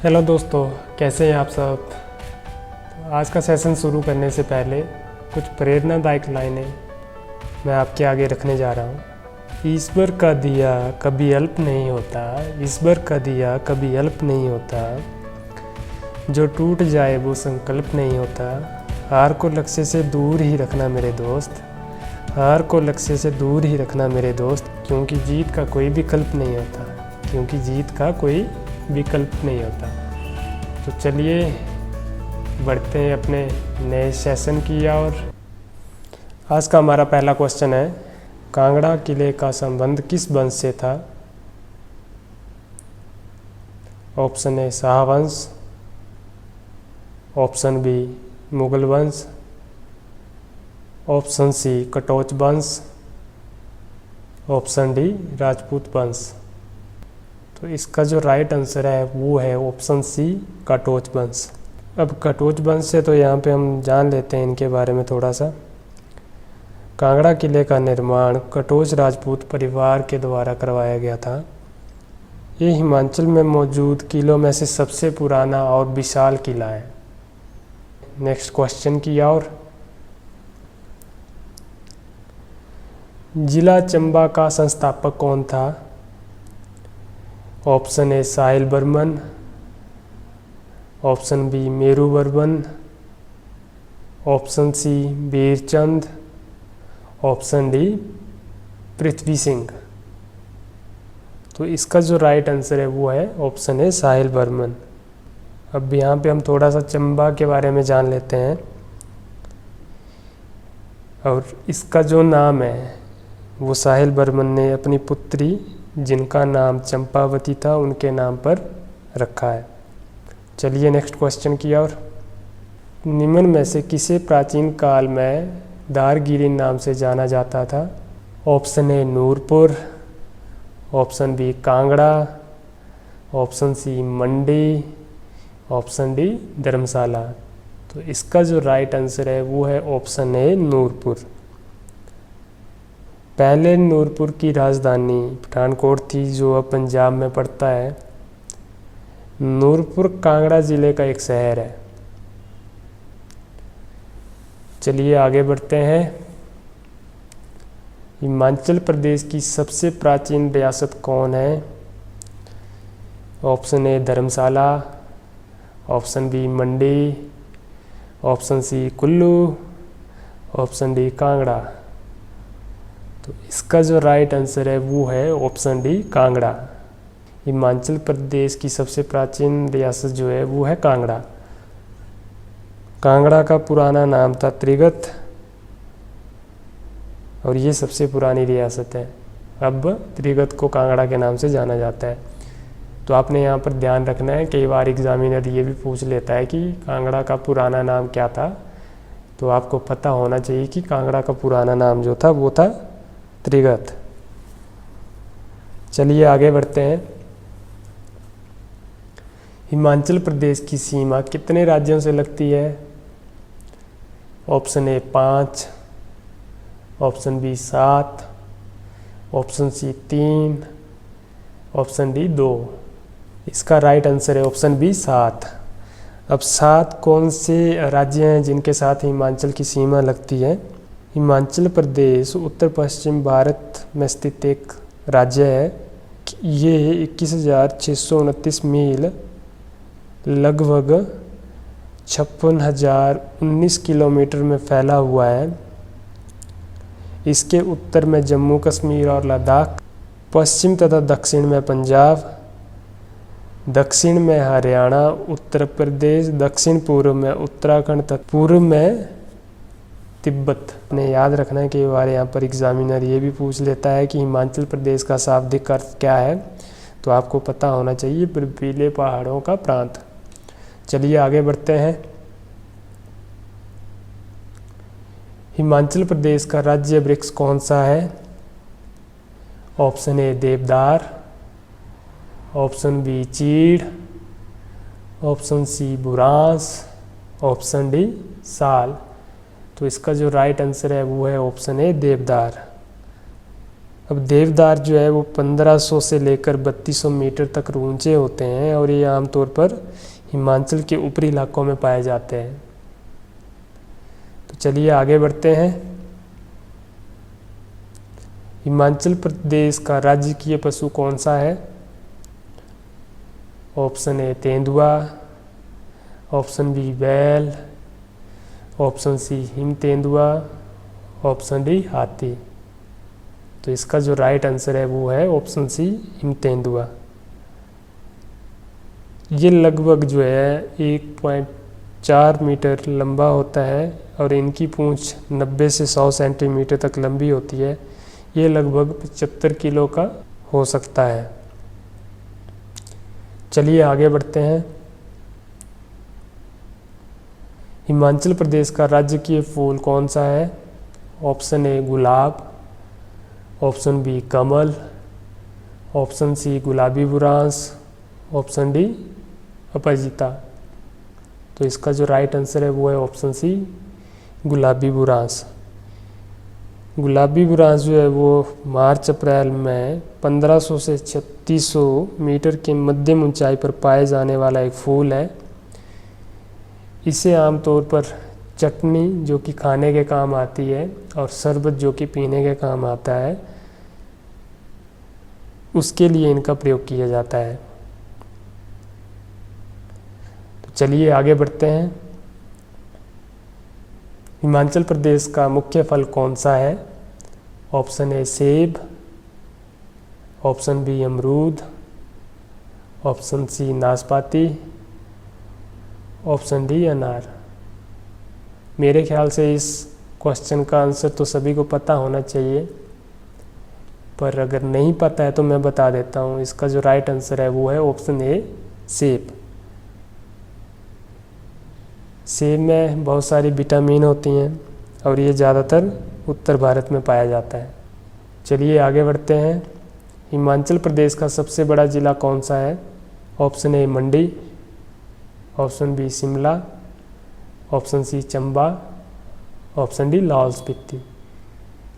Hello दोस्तों, कैसे हैं आप सब। तो आज का सेशन शुरू करने से पहले कुछ प्रेरणादायक लाइनें मैं आपके आगे रखने जा रहा हूँ। ईश्वर का दिया कभी अल्प नहीं होता, ईश्वर का दिया कभी अल्प नहीं होता, जो टूट जाए वो संकल्प नहीं होता। हार को लक्ष्य से दूर ही रखना मेरे दोस्त, हार को लक्ष्य से दूर ही रखना मेरे दोस्त, क्योंकि जीत का कोई विकल्प नहीं होता, क्योंकि जीत का कोई विकल्प नहीं होता। तो चलिए बढ़ते हैं अपने नए सेशन की ओर। आज का हमारा पहला क्वेश्चन है, कांगड़ा किले का संबंध किस वंश से था। ऑप्शन ए शाह वंश, ऑप्शन बी मुगल वंश, ऑप्शन सी कटोच वंश, ऑप्शन डी राजपूत वंश। तो इसका जो राइट आंसर है वो है ऑप्शन सी कटोच वंश। अब कटोच वंश से तो यहाँ पे हम जान लेते हैं इनके बारे में थोड़ा सा। कांगड़ा किले का निर्माण कटोच राजपूत परिवार के द्वारा करवाया गया था। ये हिमाचल में मौजूद किलों में से सबसे पुराना और विशाल किला है। नेक्स्ट क्वेश्चन की ओर। जिला चंबा का संस्थापक कौन था। Option A Sahil Barman, option B Meru Barman, option C Virchand, option D Prithvi Singh. तो इसका जो राइट आंसर है वो है ऑप्शन ए साहिल बर्मन। अब यहाँ पे हम थोड़ा सा चंबा के बारे में जान लेते हैं। और इसका जो नाम है वो साहिल बर्मन ने अपनी पुत्री, जिनका नाम चंपावती था, उनके नाम पर रखा है। चलिए नेक्स्ट क्वेश्चन की ओर। निम्न में से किसे प्राचीन काल में दारगिरी नाम से जाना जाता था। Option A Nurpur, option B Kangra, option C Mandi, option D Dharamshala. तो इसका जो राइट आंसर है वो है ऑप्शन ए नूरपुर। पहले नूरपुर की राजधानी पठानकोट थी, जो अब पंजाब में पड़ता है। नूरपुर कांगड़ा जिले का एक शहर है। चलिए आगे बढ़ते हैं। हिमाचल प्रदेश की सबसे प्राचीन रियासत कौन है। Option A Dharamshala, option B Mandi, option C Kullu, option D Kangra. तो इसका जो राइट आंसर है वो है ऑप्शन डी कांगड़ा। हिमाचल प्रदेश की सबसे प्राचीन रियासत जो है वो है कांगड़ा। कांगड़ा का पुराना नाम था त्रिगत, और ये सबसे पुरानी रियासत है। अब त्रिगत को कांगड़ा के नाम से जाना जाता है। तो आपने यहाँ पर ध्यान रखना है, कई बार एग्जामिनर ये भी पूछ लेता है कि कांगड़ा का पुराना नाम क्या था। तो आपको पता होना चाहिए कि कांगड़ा का पुराना नाम जो था वो था त्रिगत। चलिए आगे बढ़ते हैं। हिमाचल प्रदेश की सीमा कितने राज्यों से लगती है। Option A 5, option B 7, option C 3, option D 2। इसका राइट आंसर है ऑप्शन बी 7। अब 7 कौन से राज्य हैं जिनके साथ हिमाचल की सीमा लगती है। हिमाचल प्रदेश उत्तर पश्चिम भारत में स्थित एक राज्य है। ये 21,629 मील लगभग 56,019 किलोमीटर में फैला हुआ है। इसके उत्तर में जम्मू कश्मीर और लद्दाख, पश्चिम तथा दक्षिण में पंजाब, दक्षिण में हरियाणा, उत्तर प्रदेश, दक्षिण पूर्व में उत्तराखंड तथा पूर्व में तिब्बत। ने याद रखना है कि बार यहाँ पर एग्जामिनर ये भी पूछ लेता है कि हिमाचल प्रदेश का शाब्दिक अर्थ क्या है। तो आपको पता होना चाहिए बर्फीले पहाड़ों का प्रांत। चलिए आगे बढ़ते हैं। हिमाचल प्रदेश का राज्य वृक्ष कौन सा है। ऑप्शन ए देवदार, ऑप्शन बी चीड़, ऑप्शन सी बुरांस, ऑप्शन डी साल। तो इसका जो राइट आंसर है वो है ऑप्शन ए देवदार। अब देवदार जो है वो 1500 से लेकर 3200 मीटर तक ऊंचे होते हैं और ये आमतौर पर हिमाचल के ऊपरी इलाकों में पाए जाते हैं। तो चलिए आगे बढ़ते हैं। हिमाचल प्रदेश का राजकीय पशु कौन सा है? ऑप्शन ए तेंदुआ, ऑप्शन बी बैल, ऑप्शन सी हिम तेंदुआ, ऑप्शन डी हाथी। तो इसका जो राइट आंसर है वो है ऑप्शन सी हिम तेंदुआ। ये लगभग जो है 1.4 मीटर लंबा होता है और इनकी पूंछ 90 से 100 सेंटीमीटर तक लंबी होती है। ये लगभग 75 किलो का हो सकता है। चलिए आगे बढ़ते हैं। हिमाचल प्रदेश का राजकीय फूल कौन सा है? ऑप्शन ए गुलाब, ऑप्शन बी कमल, ऑप्शन सी गुलाबी बुरांस, ऑप्शन डी अपराजिता। तो इसका जो राइट आंसर है वो है ऑप्शन सी गुलाबी बुरांस। गुलाबी बुरांस जो है वो मार्च अप्रैल में 1500 से 3600 मीटर के मध्यम ऊंचाई पर पाए जाने वाला एक फूल है। इसे आमतौर पर चटनी जो कि खाने के काम आती है और शरबत जो कि पीने के काम आता है, उसके लिए इनका प्रयोग किया जाता है। तो चलिए आगे बढ़ते हैं। हिमाचल प्रदेश का मुख्य फल कौन सा है? ऑप्शन ए सेब, ऑप्शन बी अमरूद, ऑप्शन सी नाशपाती, ऑप्शन डी अनार। मेरे ख्याल से इस क्वेश्चन का आंसर तो सभी को पता होना चाहिए, पर अगर नहीं पता है तो मैं बता देता हूँ। इसका जो राइट आंसर है वो है ऑप्शन ए सेब। सेब में बहुत सारी विटामिन होती हैं और ये ज़्यादातर उत्तर भारत में पाया जाता है। चलिए आगे बढ़ते हैं। हिमाचल प्रदेश का सबसे बड़ा ज़िला कौन सा है? Option A Mandi, option B Shimla, option C Chamba, option D Lahaul Spiti.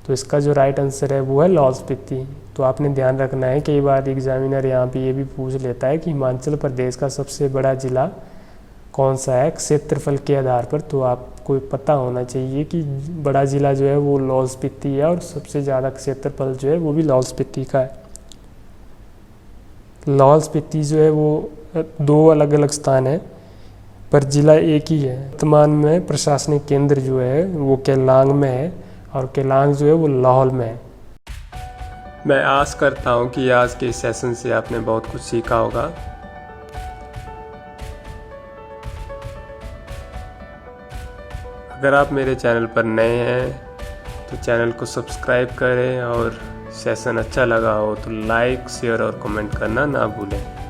तो इसका जो राइट आंसर है वो है लाहौल स्पीति। तो आपने ध्यान रखना है, कई बार एग्जामिनर यहाँ पे ये भी पूछ लेता है कि हिमाचल प्रदेश का सबसे बड़ा ज़िला कौन सा है क्षेत्रफल के आधार पर। तो आपको पता होना चाहिए कि बड़ा ज़िला जो है वो लाहौल स्पीति है और सबसे ज़्यादा क्षेत्रफल जो है वो भी लाहौल स्पीति का है। लाहौल स्पीति जो है वो 2 अलग अलग स्थान है पर ज़िला एक ही है। वर्तमान में प्रशासनिक केंद्र जो है वो केलांग में है और केलांग जो है वो लाहौल में है। मैं आस करता हूँ कि आज के इस सेशन से आपने बहुत कुछ सीखा होगा। अगर आप मेरे चैनल पर नए हैं तो चैनल को सब्सक्राइब करें और सेशन अच्छा लगा हो तो लाइक, शेयर और कमेंट करना ना भूलें।